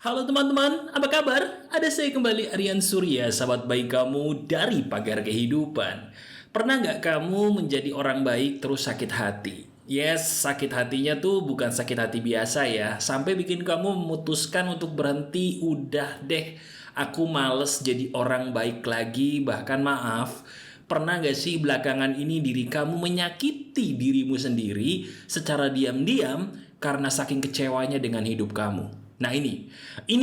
Halo teman-teman, apa kabar? Ada saya kembali Aryan Surya, sahabat baik kamu dari Pagar Kehidupan. Pernah nggak kamu menjadi orang baik terus sakit hati? Yes, sakit hatinya tuh bukan sakit hati biasa ya, sampai bikin kamu memutuskan untuk berhenti, udah deh, aku males jadi orang baik lagi, bahkan maaf. Pernah gak sih belakangan ini diri kamu menyakiti dirimu sendiri secara diam-diam karena saking kecewanya dengan hidup kamu? Nah ini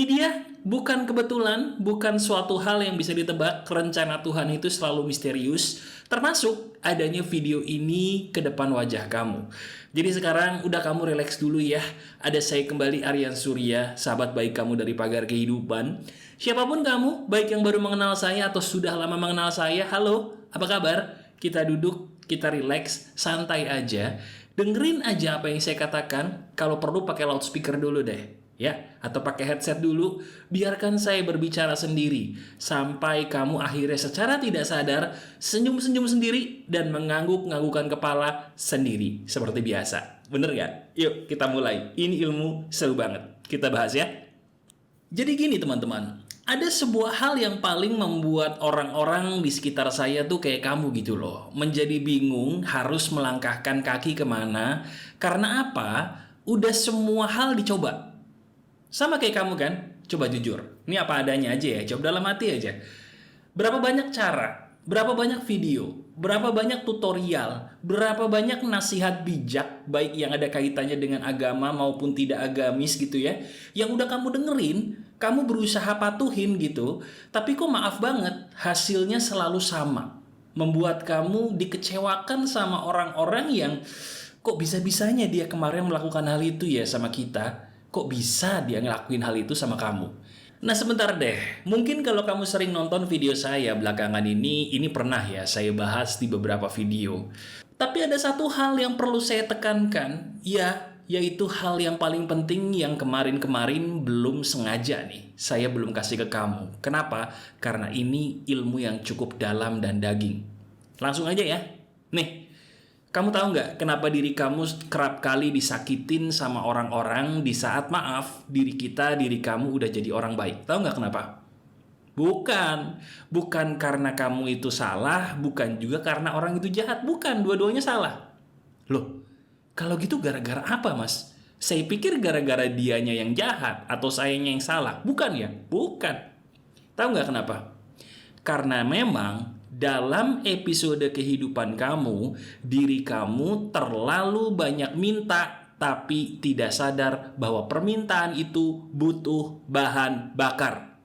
dia, bukan kebetulan, bukan suatu hal yang bisa ditebak. Rencana Tuhan itu selalu misterius, termasuk adanya video ini ke depan wajah kamu. Jadi sekarang udah kamu relax dulu ya. Ada saya kembali Aryan Surya, sahabat baik kamu dari Pagar Kehidupan. Siapapun kamu, baik yang baru mengenal saya atau sudah lama mengenal saya, halo, apa kabar? Kita duduk, kita relax, santai aja. Dengerin aja apa yang saya katakan, kalau perlu pakai loudspeaker dulu deh. Ya, atau pakai headset dulu, biarkan saya berbicara sendiri sampai kamu akhirnya secara tidak sadar senyum-senyum sendiri dan mengangguk-nganggukan kepala sendiri seperti biasa. Bener gak? Yuk kita mulai. Ini ilmu seru banget. Kita bahas ya. Jadi gini teman-teman, ada sebuah hal yang paling membuat orang-orang di sekitar saya tuh kayak kamu gitu loh. Menjadi bingung harus melangkahkan kaki kemana. Karena apa? Udah semua hal dicoba. Sama kayak kamu kan? Coba jujur. Ini apa adanya aja ya, jawab dalam hati aja. Berapa banyak cara, berapa banyak video, berapa banyak tutorial, berapa banyak nasihat bijak, baik yang ada kaitannya dengan agama maupun tidak agamis gitu ya, yang udah kamu dengerin, kamu berusaha patuhin gitu, tapi kok maaf banget, hasilnya selalu sama. Membuat kamu dikecewakan sama orang-orang yang kok bisa-bisanya dia kemarin melakukan hal itu ya sama kita. Kok bisa dia ngelakuin hal itu sama kamu? Nah sebentar deh, mungkin kalau kamu sering nonton video saya belakangan ini pernah ya saya bahas di beberapa video. Tapi ada satu hal yang perlu saya tekankan, ya, yaitu hal yang paling penting yang kemarin-kemarin belum sengaja nih, saya belum kasih ke kamu. Kenapa? Karena ini ilmu yang cukup dalam dan daging. Langsung aja ya, nih. Kamu tahu nggak kenapa diri kamu kerap kali disakitin sama orang-orang di saat maaf diri kamu udah jadi orang baik? Tahu nggak kenapa? Bukan karena kamu itu salah, bukan juga karena orang itu jahat, bukan, dua-duanya salah. Loh, kalau gitu gara-gara apa mas? Saya pikir gara-gara dianya yang jahat atau sayanya yang salah, bukan ya? Bukan. Tahu nggak kenapa? Karena memang dalam episode kehidupan kamu, diri kamu terlalu banyak minta, tapi tidak sadar bahwa permintaan itu butuh bahan bakar.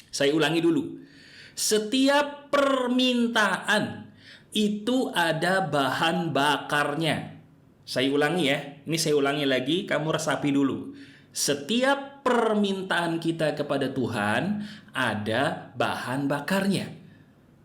Saya ulangi dulu. Setiap permintaan itu ada bahan bakarnya. Saya ulangi ya. Ini saya ulangi lagi, kamu resapi dulu. Setiap permintaan kita kepada Tuhan ada bahan bakarnya.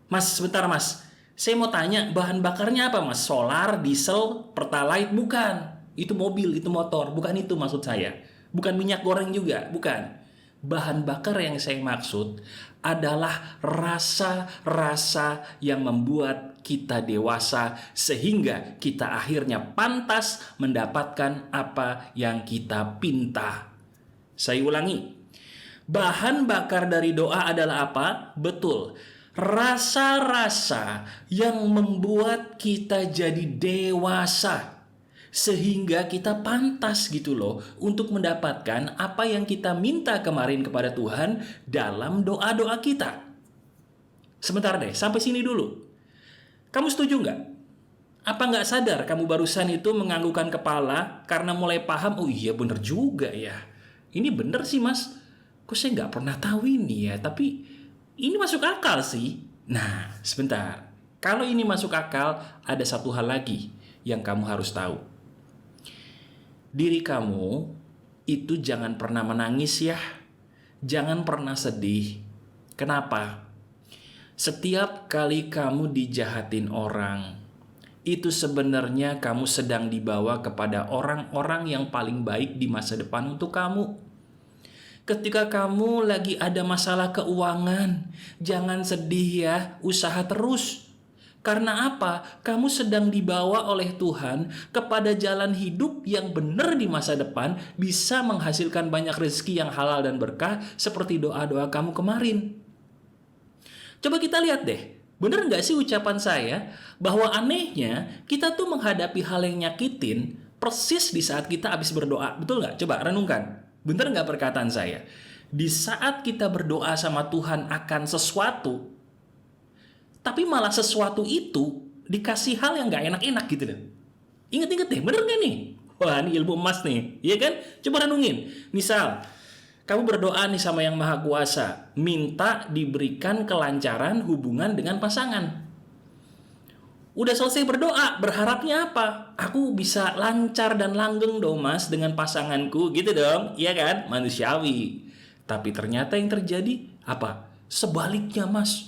Mas, sebentar mas. Saya mau tanya, bahan bakarnya apa mas? Solar, diesel, pertalite? Bukan. Itu mobil, itu motor. Bukan itu maksud saya. Bukan minyak goreng juga, bukan. Bahan bakar yang saya maksud adalah rasa-rasa yang membuat kita dewasa sehingga kita akhirnya pantas mendapatkan apa yang kita pinta. Saya ulangi. Bahan bakar dari doa adalah apa? Betul. Rasa-rasa yang membuat kita jadi dewasa sehingga kita pantas gitu loh untuk mendapatkan apa yang kita minta kemarin kepada Tuhan dalam doa-doa kita. Sebentar deh, sampai sini dulu. Kamu setuju nggak? Apa nggak sadar kamu barusan itu menganggukkan kepala karena mulai paham, oh iya bener juga ya. Ini bener sih mas, kok saya nggak pernah tahu ini ya, tapi ini masuk akal sih. Nah, sebentar. Kalau ini masuk akal, ada satu hal lagi yang kamu harus tahu. Diri kamu itu jangan pernah menangis ya. Jangan pernah sedih. Kenapa? Setiap kali kamu dijahatin orang, itu sebenarnya kamu sedang dibawa kepada orang-orang yang paling baik di masa depan untuk kamu. Ketika kamu lagi ada masalah keuangan, jangan sedih ya, usaha terus. Karena apa? Kamu sedang dibawa oleh Tuhan kepada jalan hidup yang benar di masa depan, bisa menghasilkan banyak rezeki yang halal dan berkah seperti doa-doa kamu kemarin. Coba kita lihat deh, benar nggak sih ucapan saya bahwa anehnya kita tuh menghadapi hal yang nyakitin persis di saat kita habis berdoa. Betul nggak? Coba renungkan. Benar nggak perkataan saya? Di saat kita berdoa sama Tuhan akan sesuatu, tapi malah sesuatu itu dikasih hal yang nggak enak-enak gitu loh. Ingat-ingat deh, bener nggak nih? Wah, ini ilmu emas nih, iya kan? Coba renungin. Misal, kamu berdoa nih sama Yang Maha Kuasa, minta diberikan kelancaran hubungan dengan pasangan. Udah selesai berdoa, berharapnya apa? Aku bisa lancar dan langgeng dong mas dengan pasanganku, gitu dong, iya kan? Manusiawi. Tapi ternyata yang terjadi apa? Sebaliknya mas.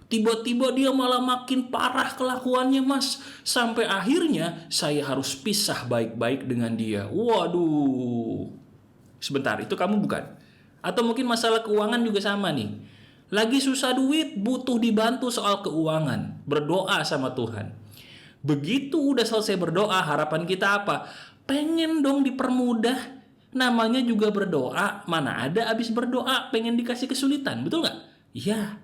Tiba-tiba dia malah makin parah kelakuannya mas. Sampai akhirnya saya harus pisah baik-baik dengan dia. Waduh. Sebentar, itu kamu bukan? Atau mungkin masalah keuangan juga sama nih. Lagi susah duit, butuh dibantu soal keuangan. Berdoa sama Tuhan. Begitu udah selesai berdoa, harapan kita apa? Pengen dong dipermudah. Namanya juga berdoa, mana ada abis berdoa pengen dikasih kesulitan, betul nggak? Iya.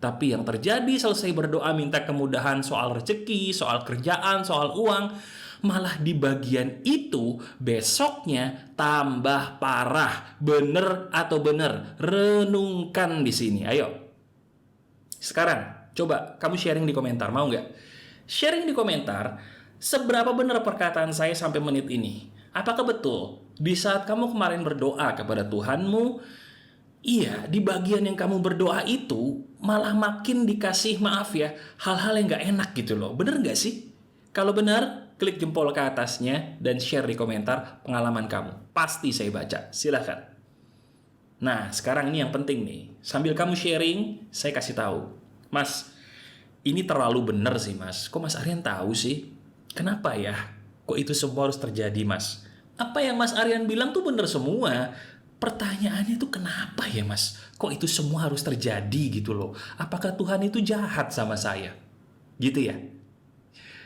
Tapi yang terjadi selesai berdoa minta kemudahan soal rezeki, soal kerjaan, soal uang, malah di bagian itu besoknya tambah parah. Bener atau bener? Renungkan di sini. Ayo. Sekarang coba kamu sharing di komentar, mau nggak? Sharing di komentar seberapa benar perkataan saya sampai menit ini. Apakah betul di saat kamu kemarin berdoa kepada Tuhanmu, iya, di bagian yang kamu berdoa itu malah makin dikasih, maaf ya, hal-hal yang gak enak gitu loh. Bener gak sih? Kalau benar, klik jempol ke atasnya dan share di komentar pengalaman kamu. Pasti saya baca. Silahkan. Nah, sekarang ini yang penting nih. Sambil kamu sharing, saya kasih tahu. Mas, ini terlalu bener sih mas. Kok Mas Aryan tahu sih? Kenapa ya? Kok itu semua harus terjadi mas? Apa yang Mas Aryan bilang tuh bener semua. Pertanyaannya itu kenapa ya mas? Kok itu semua harus terjadi gitu loh? Apakah Tuhan itu jahat sama saya? Gitu ya?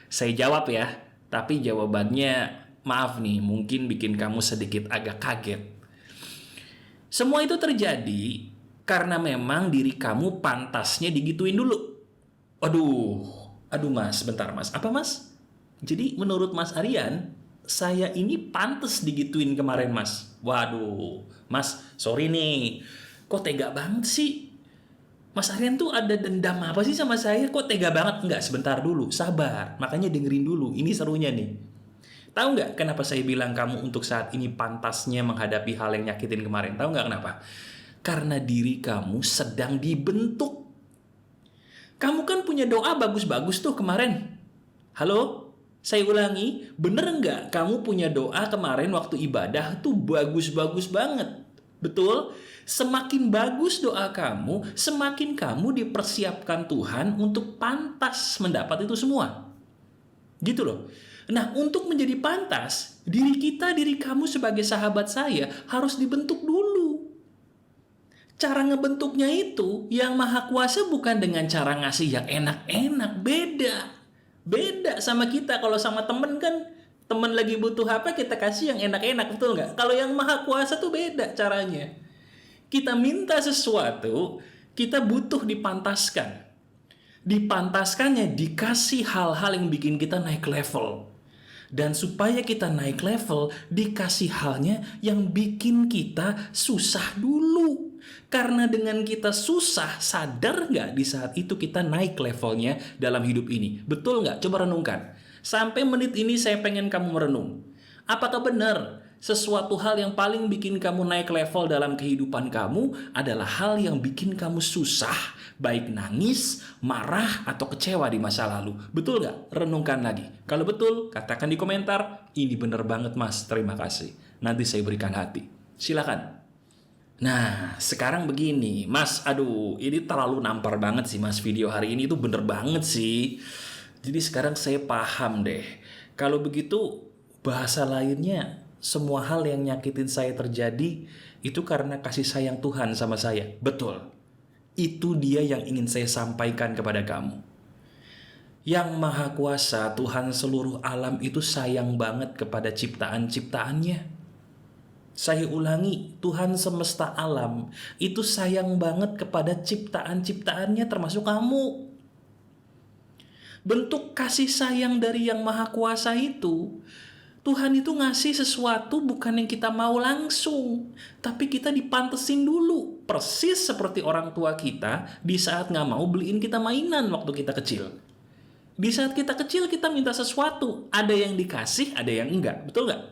Saya jawab ya, tapi jawabannya maaf nih, mungkin bikin kamu sedikit agak kaget. Semua itu terjadi karena memang diri kamu pantasnya digituin dulu. Aduh mas, bentar mas. Apa mas? Jadi menurut Mas Aryan, saya ini pantas digituin kemarin mas. Waduh, mas sorry nih, kok tega banget sih? Mas Aryan tuh ada dendam apa sih sama saya? Kok tega banget? Enggak, sebentar dulu, sabar. Makanya dengerin dulu, ini serunya nih. Tahu nggak kenapa saya bilang kamu untuk saat ini pantasnya menghadapi hal yang nyakitin kemarin? Tahu nggak kenapa? Karena diri kamu sedang dibentuk. Kamu kan punya doa bagus-bagus tuh kemarin. Halo? Saya ulangi, bener nggak kamu punya doa kemarin waktu ibadah tuh bagus-bagus banget? Betul? Semakin bagus doa kamu, semakin kamu dipersiapkan Tuhan untuk pantas mendapat itu semua. Gitu loh. Nah, untuk menjadi pantas, diri kamu sebagai sahabat saya harus dibentuk dulu. Cara ngebentuknya itu, yang Maha Kuasa bukan dengan cara ngasih yang enak-enak, Beda sama kita. Kalau sama temen kan, temen lagi butuh apa kita kasih yang enak-enak, betul nggak? Kalau yang Maha Kuasa tuh beda caranya. Kita minta sesuatu, kita butuh dipantaskan. Dipantaskannya dikasih hal-hal yang bikin kita naik level. Dan supaya kita naik level, dikasih halnya yang bikin kita susah dulu. Karena dengan kita susah, sadar nggak di saat itu kita naik levelnya dalam hidup ini? Betul nggak? Coba renungkan. Sampai menit ini saya pengen kamu merenung. Apakah benar sesuatu hal yang paling bikin kamu naik level dalam kehidupan kamu adalah hal yang bikin kamu susah, baik nangis, marah, atau kecewa di masa lalu? Betul nggak? Renungkan lagi. Kalau betul, katakan di komentar, ini bener banget mas, terima kasih. Nanti saya berikan hati. Silakan. Nah, sekarang begini, Mas, ini terlalu nampar banget sih Mas, video hari ini itu bener banget sih. Jadi sekarang saya paham deh. Kalau begitu, bahasa lainnya, semua hal yang nyakitin saya terjadi, itu karena kasih sayang Tuhan sama saya. Betul. Itu dia yang ingin saya sampaikan kepada kamu. Yang Maha Kuasa, Tuhan seluruh alam itu sayang banget kepada ciptaan-ciptaannya. Saya ulangi, Tuhan semesta alam itu sayang banget kepada ciptaan-ciptaannya termasuk kamu. Bentuk kasih sayang dari Yang Maha Kuasa itu, Tuhan itu ngasih sesuatu bukan yang kita mau langsung, tapi kita dipantesin dulu. Persis seperti orang tua kita di saat nggak mau beliin kita mainan waktu kita kecil. Di saat kita kecil kita minta sesuatu, ada yang dikasih, ada yang enggak, betul nggak?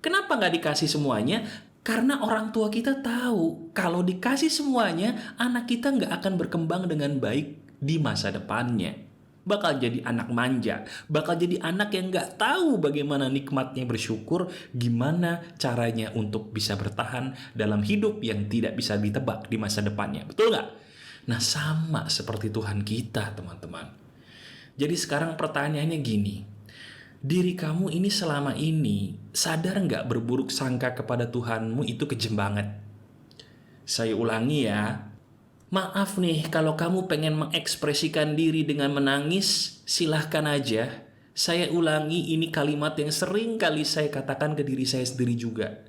Kenapa nggak dikasih semuanya? Karena orang tua kita tahu kalau dikasih semuanya, anak kita nggak akan berkembang dengan baik di masa depannya. Bakal jadi anak manja, bakal jadi anak yang nggak tahu bagaimana nikmatnya bersyukur, gimana caranya untuk bisa bertahan dalam hidup yang tidak bisa ditebak di masa depannya. Betul nggak? Nah, sama seperti Tuhan kita, teman-teman. Jadi sekarang pertanyaannya gini, diri kamu ini selama ini sadar nggak berburuk sangka kepada Tuhanmu itu kejem banget? Saya ulangi ya, maaf nih kalau kamu pengen mengekspresikan diri dengan menangis, silahkan aja. Saya ulangi, ini kalimat yang sering kali saya katakan ke diri saya sendiri juga.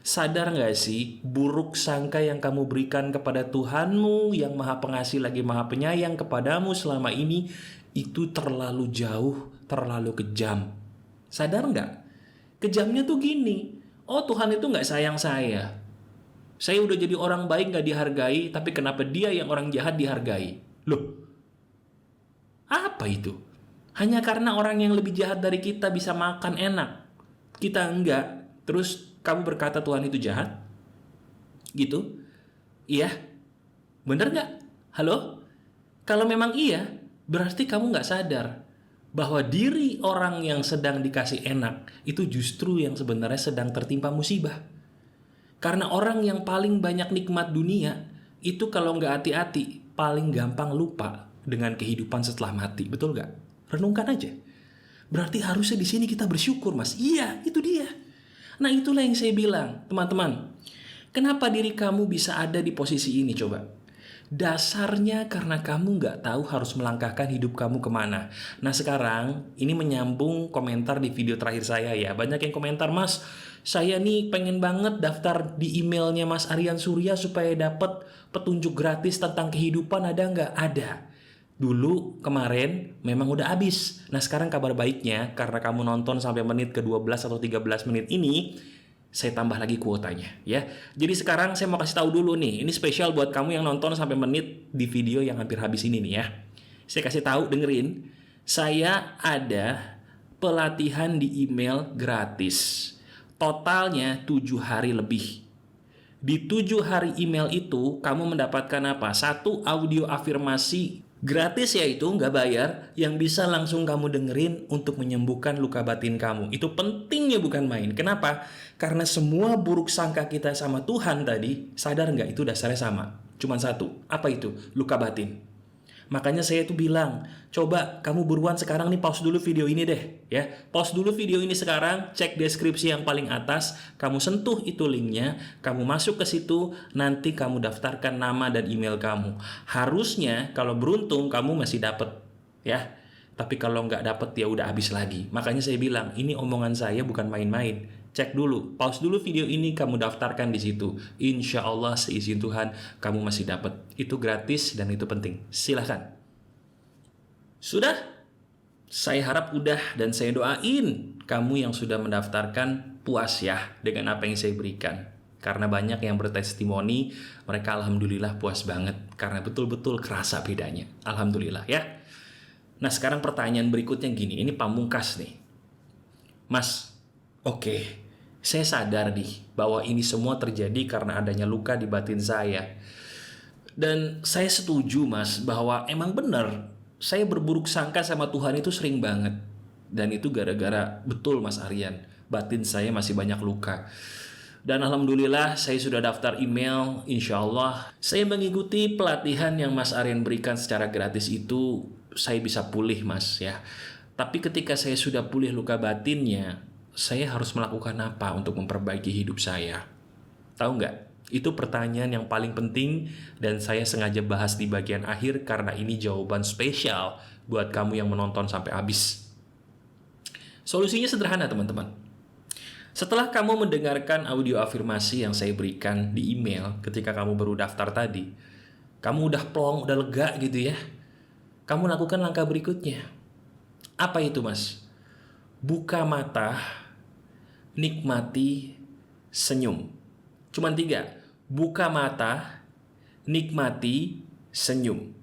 Sadar nggak sih buruk sangka yang kamu berikan kepada Tuhanmu yang Maha Pengasih lagi Maha Penyayang kepadamu selama ini itu terlalu jauh, terlalu kejam. Sadar nggak? Kejamnya tuh gini, oh Tuhan itu nggak sayang saya. Saya udah jadi orang baik nggak dihargai, tapi kenapa dia yang orang jahat dihargai? Loh, apa itu? Hanya karena orang yang lebih jahat dari kita bisa makan enak, kita enggak. Terus kamu berkata Tuhan itu jahat? Gitu? Iya? Bener nggak? Halo? Kalau memang iya, berarti kamu nggak sadar bahwa diri orang yang sedang dikasih enak itu justru yang sebenarnya sedang tertimpa musibah. Karena orang yang paling banyak nikmat dunia itu kalau nggak hati-hati paling gampang lupa dengan kehidupan setelah mati. Betul nggak? Renungkan aja. Berarti harusnya di sini kita bersyukur, Mas. Iya, itu dia. Nah, itulah yang saya bilang, teman-teman. Kenapa diri kamu bisa ada di posisi ini coba? Dasarnya karena kamu nggak tahu harus melangkahkan hidup kamu kemana. Nah sekarang ini menyambung komentar di video terakhir saya ya. Banyak yang komentar, Mas, saya nih pengen banget daftar di emailnya Mas Aryan Surya supaya dapat petunjuk gratis tentang kehidupan, ada nggak? Ada. Dulu kemarin memang udah habis. Nah sekarang kabar baiknya karena kamu nonton sampai menit ke-12 atau 13 menit ini, saya tambah lagi kuotanya ya. Jadi sekarang saya mau kasih tahu dulu nih, ini spesial buat kamu yang nonton sampai menit di video yang hampir habis ini nih ya. Saya kasih tahu, dengerin. Saya ada pelatihan di email gratis. Totalnya 7 hari lebih. Di 7 hari email itu kamu mendapatkan apa? 1 audio afirmasi gratis, yaitu nggak bayar, yang bisa langsung kamu dengerin untuk menyembuhkan luka batin kamu. Itu pentingnya bukan main. Kenapa? Karena semua buruk sangka kita sama Tuhan tadi, sadar nggak itu dasarnya sama? Cuman satu. Apa itu? Luka batin. Makanya saya tuh bilang, coba kamu buruan sekarang nih pause dulu video ini deh ya. Pause dulu video ini sekarang, cek deskripsi yang paling atas, kamu sentuh itu linknya, kamu masuk ke situ, nanti kamu daftarkan nama dan email kamu. Harusnya kalau beruntung kamu masih dapet ya. Tapi kalau nggak dapet ya udah habis lagi. Makanya saya bilang, ini omongan saya bukan main-main. Cek dulu, pause dulu video ini, kamu daftarkan di situ. Insya Allah seizin Tuhan kamu masih dapat. Itu gratis dan itu penting. Silahkan. Sudah? Saya harap udah dan saya doain kamu yang sudah mendaftarkan puas ya dengan apa yang saya berikan. Karena banyak yang bertestimoni, mereka alhamdulillah puas banget. Karena betul-betul kerasa bedanya. Alhamdulillah ya. Nah sekarang pertanyaan berikutnya gini, ini pamungkas nih. Mas, oke. Saya sadar nih bahwa ini semua terjadi karena adanya luka di batin saya. Dan saya setuju Mas bahwa emang benar saya berburuk sangka sama Tuhan itu sering banget. Dan itu gara-gara betul Mas Aryan, batin saya masih banyak luka. Dan alhamdulillah saya sudah daftar email, insya Allah saya mengikuti pelatihan yang Mas Aryan berikan secara gratis itu, saya bisa pulih Mas ya. Tapi ketika saya sudah pulih luka batinnya, saya harus melakukan apa untuk memperbaiki hidup saya? Tahu nggak? Itu pertanyaan yang paling penting dan saya sengaja bahas di bagian akhir karena ini jawaban spesial buat kamu yang menonton sampai habis. Solusinya sederhana teman-teman. Setelah kamu mendengarkan audio afirmasi yang saya berikan di email ketika kamu baru daftar tadi, kamu udah plong, udah lega gitu ya. Kamu lakukan langkah berikutnya. Apa itu mas? Buka mata, nikmati, senyum. Cuman 3. Buka mata, nikmati, senyum.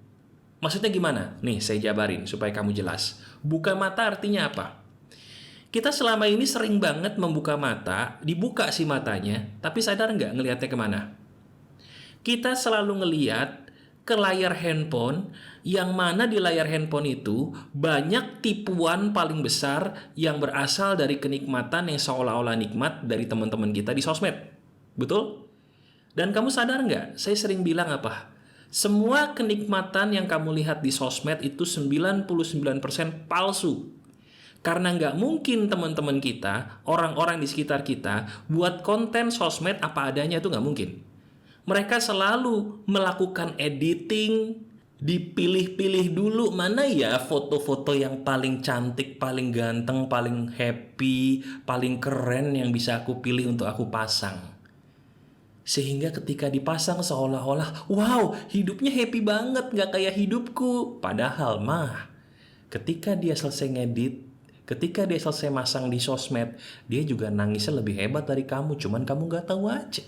Maksudnya gimana? Nih saya jabarin supaya kamu jelas. Buka mata artinya apa? Kita selama ini sering banget membuka mata, dibuka sih matanya, tapi sadar nggak ngelihatnya kemana? Kita selalu ngelihat ke layar handphone, yang mana di layar handphone itu banyak tipuan paling besar yang berasal dari kenikmatan yang seolah-olah nikmat dari teman-teman kita di sosmed. Betul? Dan kamu sadar nggak? Saya sering bilang apa? Semua kenikmatan yang kamu lihat di sosmed itu 99% palsu. Karena nggak mungkin teman-teman kita, orang-orang di sekitar kita, buat konten sosmed apa adanya itu nggak mungkin. Mereka selalu melakukan editing, dipilih-pilih dulu mana ya foto-foto yang paling cantik, paling ganteng, paling happy, paling keren yang bisa aku pilih untuk aku pasang. Sehingga ketika dipasang seolah-olah, wow, hidupnya happy banget, nggak kayak hidupku. Padahal mah, ketika dia selesai ngedit, ketika dia selesai masang di sosmed, dia juga nangisnya lebih hebat dari kamu, cuman kamu nggak tahu aja.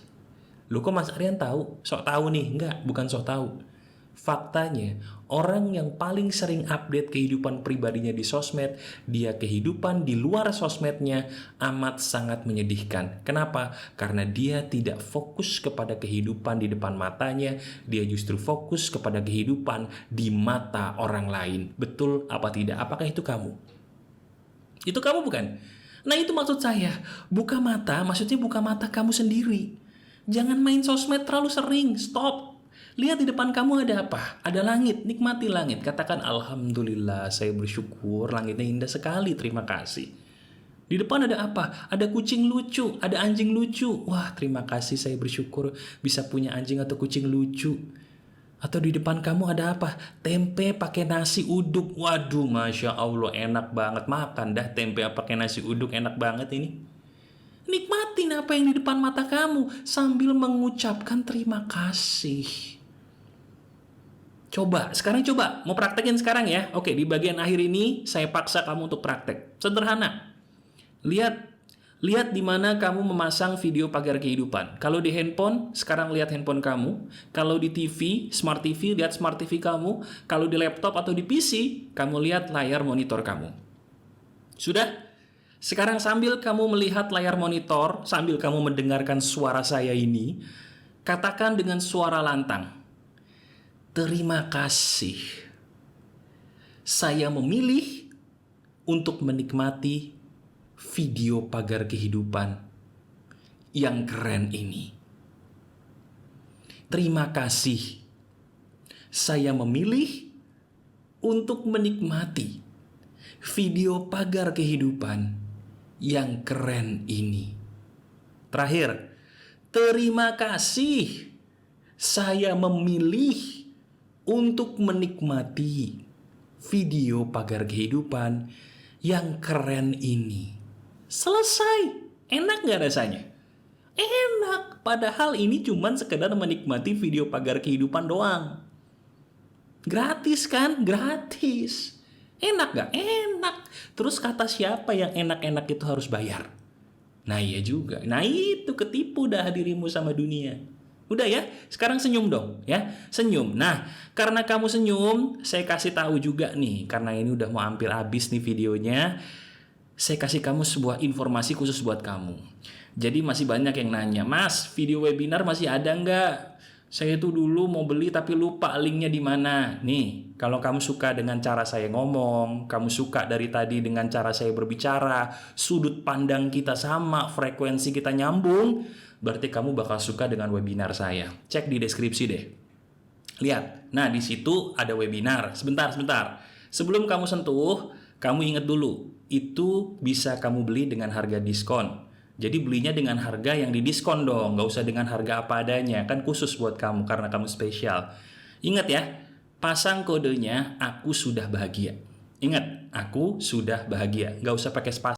Lu kok Mas Aryan tahu? Sok tahu nih? Enggak, bukan sok tahu. Faktanya, orang yang paling sering update kehidupan pribadinya di sosmed, dia kehidupan di luar sosmednya amat sangat menyedihkan. Kenapa? Karena dia tidak fokus kepada kehidupan di depan matanya, dia justru fokus kepada kehidupan di mata orang lain. Betul apa tidak? Apakah itu kamu? Itu kamu bukan? Nah itu maksud saya, buka mata, maksudnya buka mata kamu sendiri. Jangan main sosmed terlalu sering, stop. Lihat di depan kamu ada apa? Ada langit, nikmati langit. Katakan alhamdulillah, saya bersyukur, langitnya indah sekali, terima kasih. Di depan ada apa? Ada kucing lucu, ada anjing lucu. Wah, terima kasih, saya bersyukur bisa punya anjing atau kucing lucu. Atau di depan kamu ada apa? Tempe pakai nasi uduk. Waduh, Masya Allah, enak banget. Makan dah tempe pakai nasi uduk, enak banget ini. Nikmatin apa yang di depan mata kamu sambil mengucapkan terima kasih. Sekarang coba. Mau praktekin sekarang ya. Oke, di bagian akhir ini saya paksa kamu untuk praktek. Sederhana. Lihat di mana kamu memasang video pagar kehidupan. Kalau di handphone, sekarang lihat handphone kamu. Kalau di TV, smart TV, lihat smart TV kamu. Kalau di laptop atau di PC, kamu lihat layar monitor kamu. Sudah? Sekarang sambil kamu melihat layar monitor, sambil kamu mendengarkan suara saya ini, katakan dengan suara lantang, terima kasih. Saya memilih untuk menikmati video pagar kehidupan yang keren ini. Terima kasih. Saya memilih untuk menikmati video pagar kehidupan yang keren ini. Terakhir, terima kasih. Saya memilih untuk menikmati video pagar kehidupan yang keren ini. Selesai. Enak gak rasanya? Enak. Padahal ini cuma sekedar menikmati video pagar kehidupan doang. Gratis kan? Gratis. Enak gak? Enak. Terus kata siapa yang enak-enak itu harus bayar? Nah iya juga. Nah itu ketipu dah dirimu sama dunia. Udah ya, sekarang senyum dong ya. Senyum. Nah, karena kamu senyum, saya kasih tahu juga nih. Karena ini udah mau hampir habis nih videonya. Saya kasih kamu sebuah informasi khusus buat kamu. Jadi masih banyak yang nanya, Mas, video webinar masih ada nggak? Saya tuh dulu mau beli tapi lupa linknya di mana. Nih, kalau kamu suka dengan cara saya ngomong, kamu suka dari tadi dengan cara saya berbicara, sudut pandang kita sama, frekuensi kita nyambung, berarti kamu bakal suka dengan webinar saya. Cek di deskripsi deh. Lihat, nah di situ ada webinar. Sebentar. Sebelum kamu sentuh, kamu ingat dulu, itu bisa kamu beli dengan harga diskon. Jadi belinya dengan harga yang didiskon dong, nggak usah dengan harga apa adanya, kan khusus buat kamu karena kamu spesial. Ingat ya, pasang kodenya aku sudah bahagia. Ingat, aku sudah bahagia. Nggak usah pakai spasi.